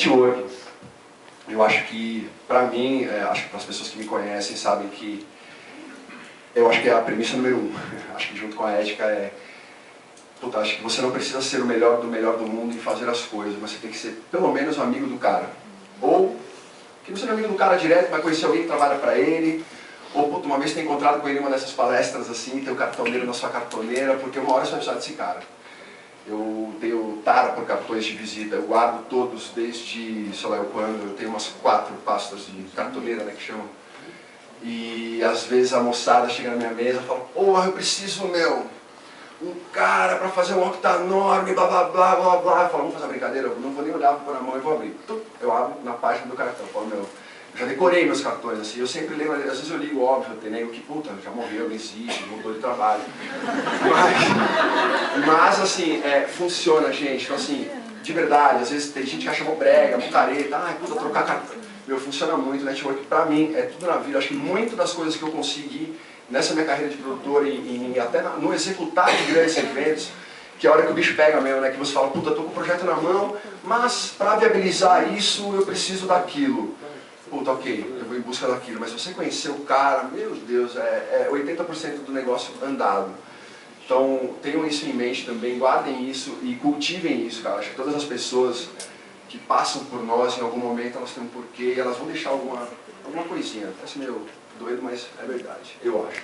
Networking. Eu acho que, para mim, acho que para as pessoas que me conhecem sabem que eu acho que é a premissa número 1. Acho que junto com a ética puta, acho que você não precisa ser o melhor do mundo em fazer as coisas, mas você tem que ser pelo menos um amigo do cara. Ou que não seja amigo do cara direto, mas conhecer alguém que trabalha para ele. Ou puta, uma vez ter encontrado com ele em uma dessas palestras assim, ter o cartoneiro na sua cartoneira, porque uma hora você vai precisar desse cara. Eu tenho tara por cartões de visita, eu guardo todos desde, sei lá, eu tenho umas 4 pastas de cartoneira, né, que chamam. E às vezes a moçada chega na minha mesa e fala, porra, eu preciso, um cara pra fazer um octanorme, blá blá blá blá blá. Eu falo, vamos fazer uma brincadeira? Eu não vou nem olhar, vou pôr na mão e vou abrir. Eu abro na página do cartão, eu falo, eu já decorei meus cartões, assim, eu sempre lembro, às vezes eu ligo, óbvio, tem nego que, puta, já morreu, não existe, mudou de trabalho. Mas assim, funciona, gente, então assim, de verdade, às vezes tem gente que acha mó brega, mó careta, ai, puta, trocar cartão. Funciona muito, network pra mim é tudo na vida, acho que muito das coisas que eu consegui nessa minha carreira de produtor e até no executar de grandes eventos, que é a hora que o bicho pega mesmo, né, que você fala, puta, tô com o projeto na mão, mas pra viabilizar isso eu preciso daquilo. Puta, ok, eu vou em busca daquilo, mas você conhecer o cara, meu Deus, 80% do negócio andado. Então, tenham isso em mente também, guardem isso e cultivem isso, cara. Acho que todas as pessoas que passam por nós, em algum momento, elas têm um porquê, elas vão deixar alguma coisinha. Parece meio doido, mas é verdade, eu acho.